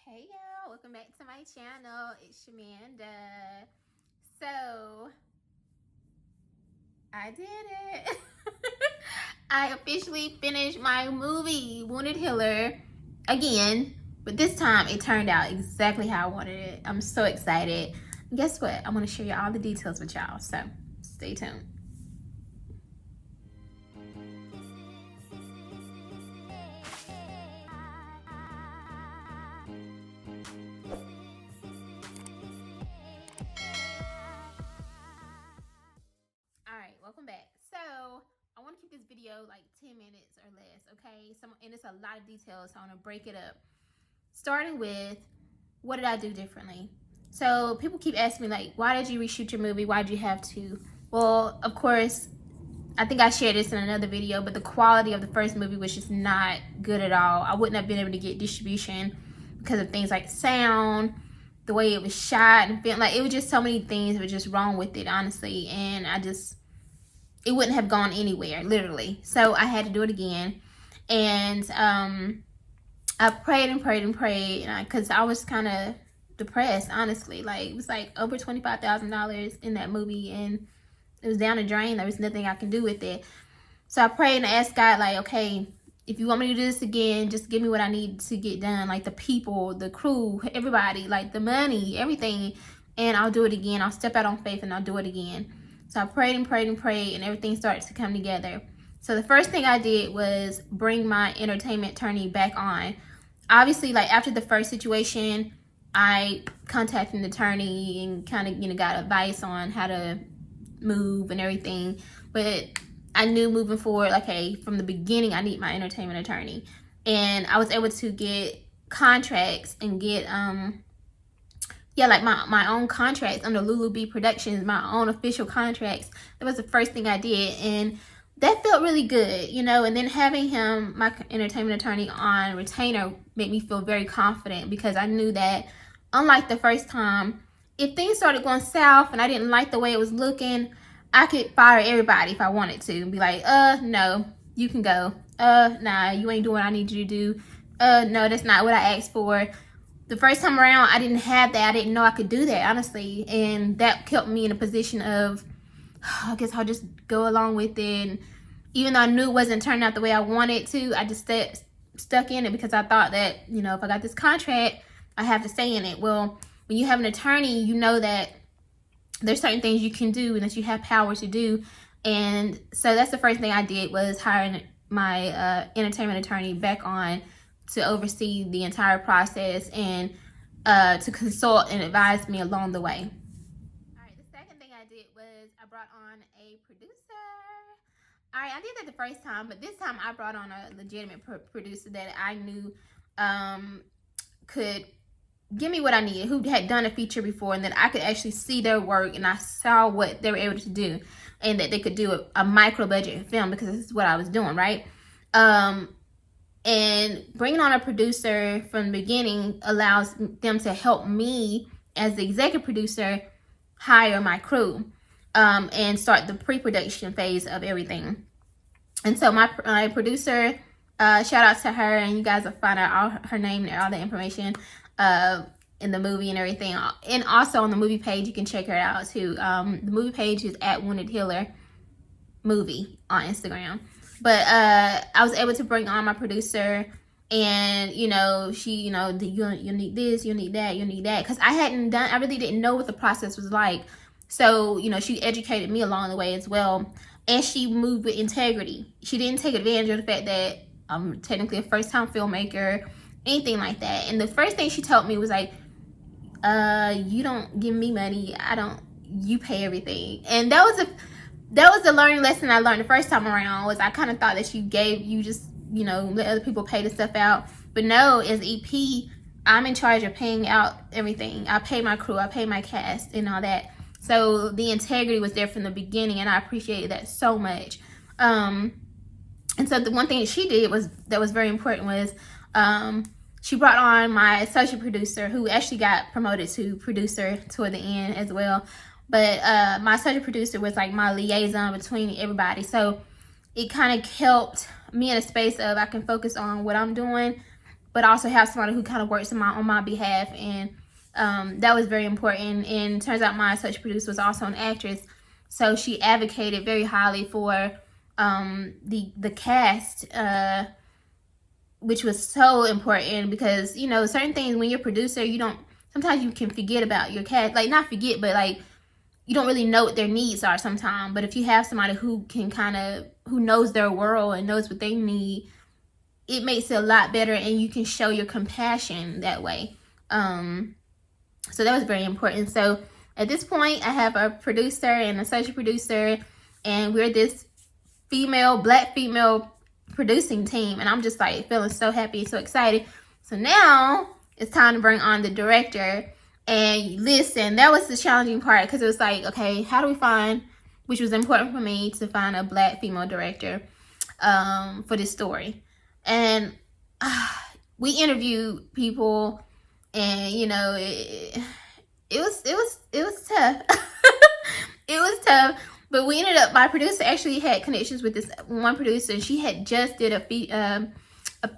Hey y'all, welcome back to my channel. It's Shamanda. So I did it. I officially finished my movie Wounded Healer again, but this time it turned out exactly how I wanted it. I'm so excited. And guess what? I'm gonna share all the details with y'all, so stay tuned. Alright, welcome back. So I want to keep this video like 10 minutes or less, okay? And it's a lot of details, so I want to break it up. Starting with, what did I do differently? So people keep asking me, like, why did you reshoot your movie? Why did you have to? Well, of course, I think I shared this in another video, but the quality of the first movie was just not good at all. I wouldn't have been able to get distribution because of things like sound, the way it was shot, and film. Like, it was just so many things that were just wrong with it, honestly. And it wouldn't have gone anywhere, literally. So I had to do it again. And I prayed and prayed and prayed, because I was kind of depressed, honestly. Like, it was like over $25,000 in that movie, and it was down the drain. There was nothing I can do with it. So I prayed and I asked God, like, okay, if you want me to do this again, just give me what I need to get done. Like, the people, the crew, everybody, like the money, everything. And I'll do it again. I'll step out on faith and I'll do it again. So I prayed and prayed and prayed, and everything started to come together. So the first thing I did was bring my entertainment attorney back on. Obviously, like, after the first situation, I contacted an attorney and kind of, got advice on how to move and everything. But I knew moving forward, like, hey, from the beginning, I need my entertainment attorney. And I was able to get contracts and get, like my own contracts under Lulu B Productions, my own official contracts. That was the first thing I did. And that felt really good, and then having him, my entertainment attorney, on retainer made me feel very confident, because I knew that, unlike the first time, if things started going south and I didn't like the way it was looking, I could fire everybody if I wanted to and be like, no, you can go. Nah, you ain't doing what I need you to do. No, that's not what I asked for. The first time around, I didn't have that. I didn't know I could do that, honestly. And that kept me in a position of, I guess I'll just go along with it. And even though I knew it wasn't turning out the way I wanted to, I just stuck in it, because I thought that, if I got this contract, I have to stay in it. Well, when you have an attorney, you know that there's certain things you can do and that you have power to do. And so that's the first thing I did, was hiring my entertainment attorney back on to oversee the entire process and to consult and advise me along the way. All right, the second thing I did was I brought on a producer. All right, I did that the first time, but this time I brought on a legitimate producer that I knew could give me what I needed, who had done a feature before, and that I could actually see their work, and I saw what they were able to do, and that they could do a micro budget film, because this is what I was doing, right? And bringing on a producer from the beginning allows them to help me, as the executive producer, hire my crew and start the pre-production phase of everything. And so my producer, shout out to her, and you guys will find out all her name and all the information in the movie and everything. And also on the movie page, you can check her out too. The movie page is at Wounded Healer Movie on Instagram. But I was able to bring on my producer, and she, you need this, you need that, you need that, because I really didn't know what the process was like. So she educated me along the way as well, and she moved with integrity. She didn't take advantage of the fact that I'm technically a first-time filmmaker, anything like that. And the first thing she told me was like, you don't give me money, you pay everything. And that was the learning lesson I learned the first time around. Was I kind of thought that you just let other people pay the stuff out. But no, as EP, I'm in charge of paying out everything. I pay my crew, I pay my cast and all that. So the integrity was there from the beginning, and I appreciated that so much. And so the one thing that she did that was very important was she brought on my associate producer, who actually got promoted to producer toward the end as well. But my associate producer was like my liaison between everybody. So it kind of helped me in a space of, I can focus on what I'm doing, but also have somebody who kind of works on my behalf. And that was very important. And turns out my associate producer was also an actress, so she advocated very highly for the cast, which was so important, because you know, certain things when you're a producer, you don't, sometimes you can forget about your cast, like not forget, but like you don't really know what their needs are sometimes. But if you have somebody who can who knows their world and knows what they need, it makes it a lot better, and you can show your compassion that way. So that was very important. So at this point, I have a producer and associate producer, and we're this black female producing team, and I'm just like feeling so happy, so excited. So now it's time to bring on the director. And listen, that was the challenging part, because it was like, okay, how do we find, which was important for me, to find a black female director for this story. And we interviewed people, and you know, it was tough. It was tough, but we ended up, my producer actually had connections with this one producer, and she had just did a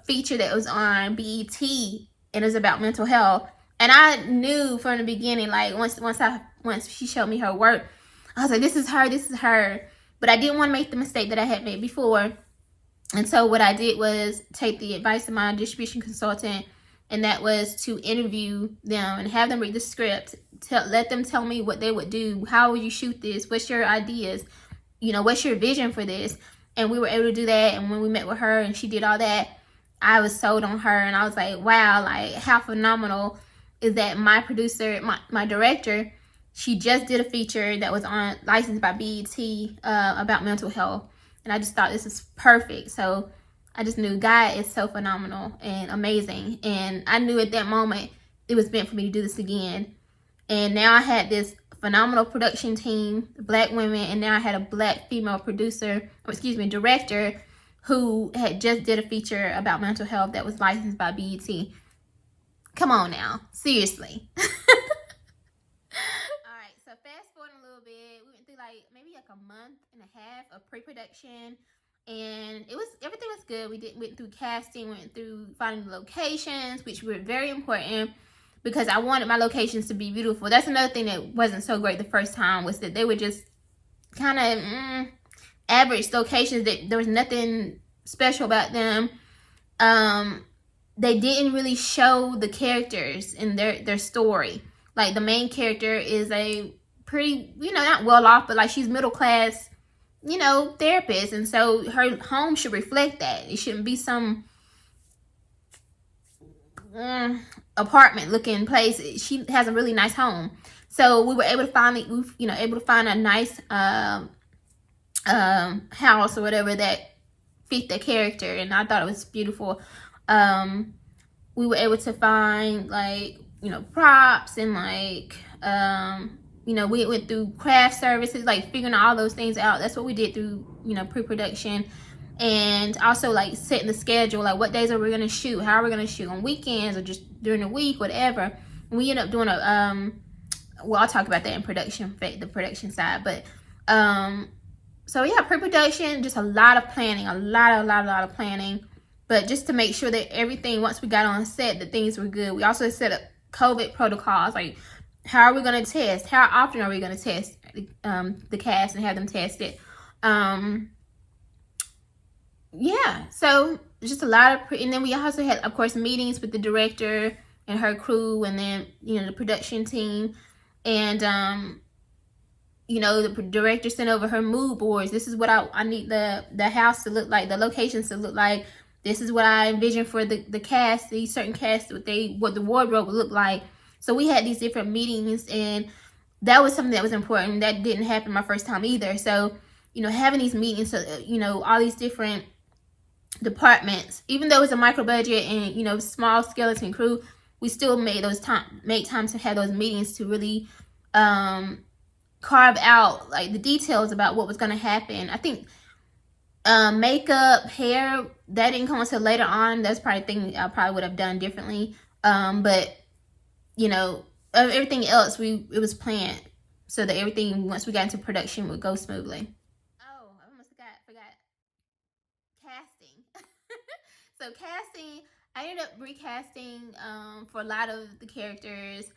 feature that was on BET, and it was about mental health. And I knew from the beginning, like once she showed me her work, I was like, this is her. But I didn't want to make the mistake that I had made before. And so what I did was take the advice of my distribution consultant, and that was to interview them and have them read the script, let them tell me what they would do. How would you shoot this? What's your ideas? You know, what's your vision for this? And we were able to do that. And when we met with her and she did all that, I was sold on her. And I was like, wow, like how phenomenal is that my producer, my director, she just did a feature that was on licensed by BET about mental health. And I just thought this is perfect. So I just knew God is so phenomenal and amazing. And I knew at that moment it was meant for me to do this again. And now I had this phenomenal production team, black women, and now I had a black female director, who had just did a feature about mental health that was licensed by BET. Come on now, seriously. All right, so fast forward a little bit, we went through maybe a month and a half of pre-production, and everything was good. Went through casting, went through finding the locations, which were very important, because I wanted my locations to be beautiful. That's another thing that wasn't so great the first time, was that they were just kind of average locations, that there was nothing special about them. They didn't really show the characters in their story. Like the main character is a pretty, not well off, but like she's middle class, therapist. And so her home should reflect that. It shouldn't be some apartment looking place. She has a really nice home. So we were able to find a nice house or whatever that fit the character, and I thought it was beautiful. We were able to find props, and we went through craft services, figuring all those things out. That's what we did through pre-production. And also setting the schedule, what days are we going to shoot, how are we going to shoot, on weekends or just during the week, whatever. And we ended up doing I'll talk about that in production, the production side. But so yeah, pre-production, just a lot of planning, a lot of planning. But just to make sure that everything, once we got on set, that things were good. We also set up COVID protocols, how are we going to test? How often are we going to test the cast and have them tested? Yeah, so just a lot of, and then we also had, of course, meetings with the director and her crew, and then the production team. And the director sent over her mood boards. This is what I need the house to look like, the locations to look like. This is what I envision for the cast, these certain casts, what the wardrobe would look like. So we had these different meetings, and that was something that was important. That didn't happen my first time either. So having these meetings, all these different departments, even though it was a micro budget and small skeleton crew, we still made time to have those meetings to really carve out the details about what was going to happen. I think makeup, hair, that didn't come until later on. That's probably a thing I probably would have done differently. But everything else, it was planned so that everything, once we got into production, would go smoothly. Oh, I almost forgot casting. So casting, I ended up recasting for a lot of the characters.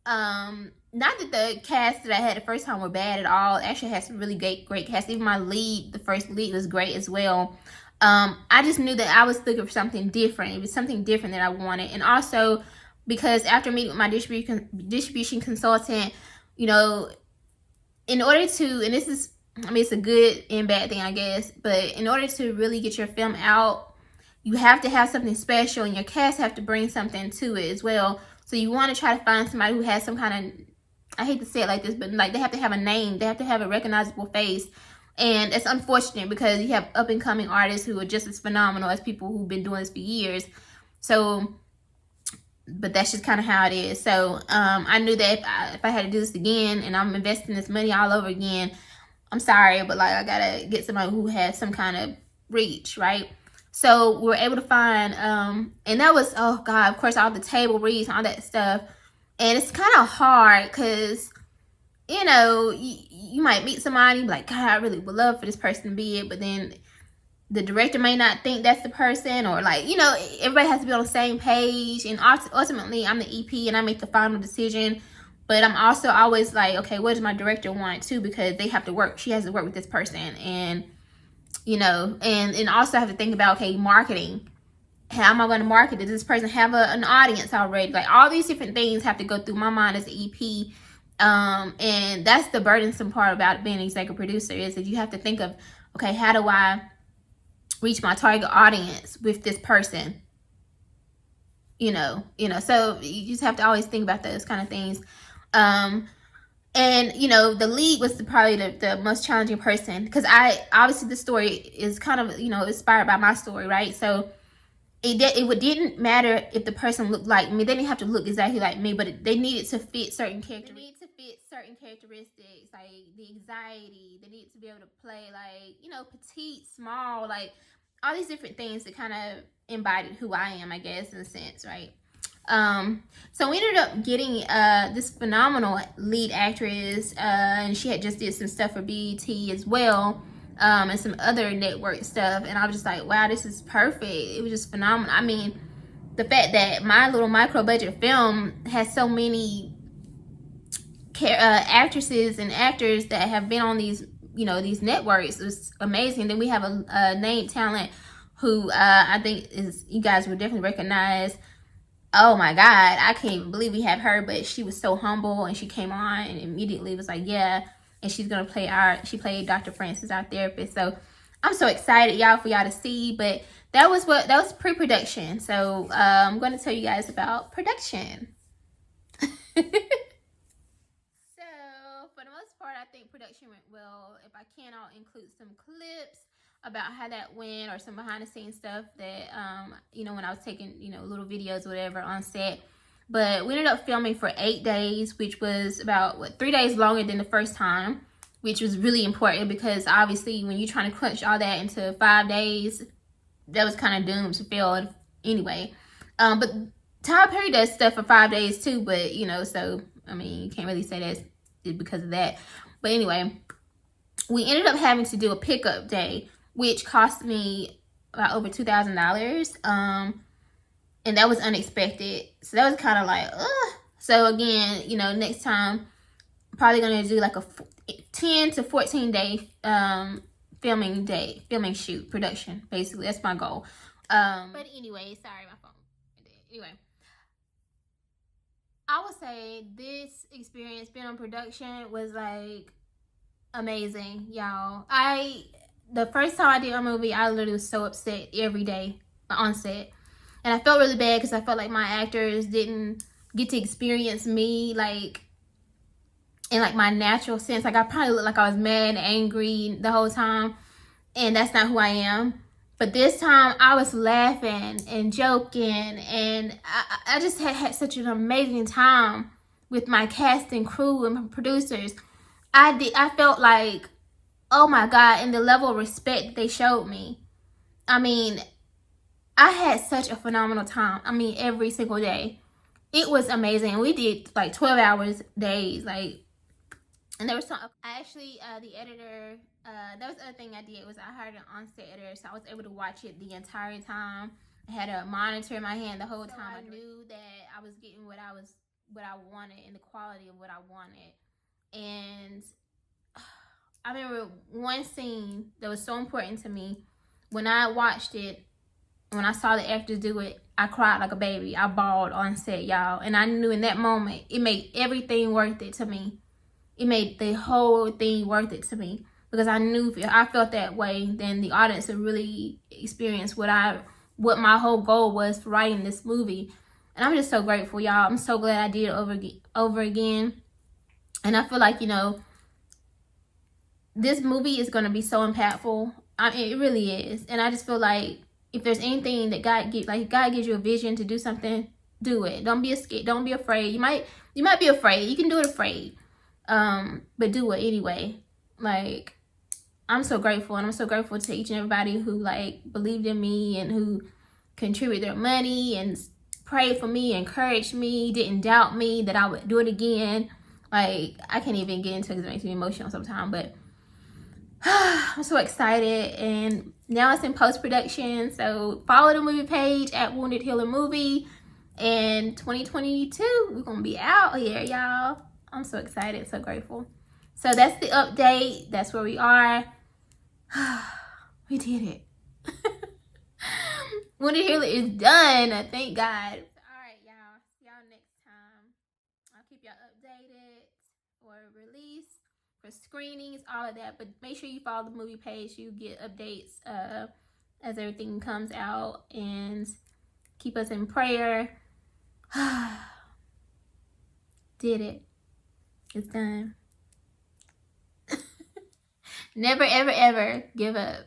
Not that the cast that I had the first time were bad at all. It actually had some really great cast. Even my lead, the first lead, was great as well. I just knew that I was looking for something different. It was something different that I wanted. And also because after meeting with my distribution consultant, you know, in order to, and this is, I mean, it's a good and bad thing, I guess, but in order to really get your film out, you have to have something special, and your cast have to bring something to it as well. So you want to try to find somebody who has some kind of, I hate to say it like this, but like they have to have a name, they have to have a recognizable face. And it's unfortunate because you have up and coming artists who are just as phenomenal as people who've been doing this for years. So, but that's just kind of how it is. So I knew that if I had to do this again and I'm investing this money all over again, I'm sorry, but like I gotta get somebody who has some kind of reach, right? So we were able to find, and that was, oh God, of course, all the table reads and all that stuff. And it's kind of hard because, you know, you might meet somebody, like, God, I really would love for this person to be it, but then the director may not think that's the person, or like, you know, everybody has to be on the same page. And ultimately, I'm the EP and I make the final decision. But I'm also always like, okay, what does my director want too? Because they have to work. She has to work with this person, and you know, and also have to think about, okay, marketing. How am I going to market it? Does this person have an audience already? Like all these different things have to go through my mind as an EP. And that's the burdensome part about being an executive producer, is that you have to think of, okay, how do I reach my target audience with this person? So you just have to always think about those kind of things. And you know, the lead was probably the most challenging person, because I obviously the story is kind of, you know, inspired by my story, right? So it didn't matter if the person looked like me. They didn't have to look exactly like me, but they needed to fit certain characteristics. They needed to fit certain characteristics, like the anxiety. They needed to be able to play, like, you know, petite, small, like all these different things that kind of embodied who I am, I guess, in a sense, right? So we ended up getting this phenomenal lead actress, and she had just did some stuff for BET as well, and some other network stuff. And I was just like, wow, this is perfect. It was just phenomenal. I mean, the fact that my little micro budget film has so many actresses and actors that have been on these, you know, these networks is amazing. Then we have a named talent who I think is, you guys would definitely recognize. Oh my God, I can't even believe we have her, but she was so humble, and she came on and immediately was like, yeah, and she's gonna play she played Dr. Francis, our therapist. So I'm so excited, y'all, for y'all to see. But that was pre-production. So I'm gonna tell you guys about production. So for the most part, I think production went well. If I can, I'll include some clips about how that went, or some behind the scenes stuff that you know, when I was taking, you know, little videos or whatever on set. But we ended up filming for 8 days, which was about 3 days longer than the first time, which was really important because obviously when you're trying to crunch all that into 5 days, that was kind of doomed to fail anyway. But Tyler Perry does stuff for 5 days too, but you know, so I mean, you can't really say that's because of that. But anyway, we ended up having to do a pickup day, which cost me about over $2,000. And that was unexpected. So that was kind of like, ugh. So again, you know, next time, I'm probably going to do like a 10 to 14 day filming shoot, production, basically. That's my goal. But anyway, sorry, my phone. Anyway, I would say this experience being on production was like amazing, y'all. The first time I did my movie, I literally was so upset every day on set. And I felt really bad because I felt like my actors didn't get to experience me, like, in like my natural sense. Like I probably looked like I was mad and angry the whole time, and that's not who I am. But this time I was laughing and joking, and I just had such an amazing time with my cast and crew and my producers. I felt like, oh my God, and the level of respect they showed me. I mean, I had such a phenomenal time. I mean, every single day. It was amazing. We did like 12 hours days, like, and there was some, I actually, the editor, that was the other thing I did, was I hired an on-set editor, so I was able to watch it the entire time. I had a monitor in my hand the whole time. I knew that I was getting what I wanted and the quality of what I wanted. And I remember one scene that was so important to me. When I watched it, when I saw the actors do it, I cried like a baby. I bawled on set, y'all. And I knew in that moment, it made everything worth it to me. It made the whole thing worth it to me. Because I knew if I felt that way, then the audience would really experience what my whole goal was for writing this movie. And I'm just so grateful, y'all. I'm so glad I did it over again. And I feel like, you know, this movie is going to be so impactful. It really is. And I just feel like if there's anything that God gives you a vision to do something, do it. Don't be scared. Don't be afraid. You might be afraid. You can do it afraid. But do it anyway. Like, I'm so grateful, and I'm so grateful to each and everybody who like believed in me and who contributed their money and prayed for me, encouraged me, didn't doubt me that I would do it again. Like, I can't even get into it because it makes me emotional sometimes, but I'm so excited. And now it's in post-production, so follow the movie page at Wounded Healer Movie. And 2022, we're gonna be out here, y'all. I'm so excited, so grateful. So that's the update. That's where we are. We did it. Wounded Healer is done. Thank God. All right, y'all. See y'all next time. I'll keep y'all updated for release, for screenings, all of that. But make sure you follow the movie page. You get updates as everything comes out. And keep us in prayer. Did it. It's done. Never, ever, ever give up.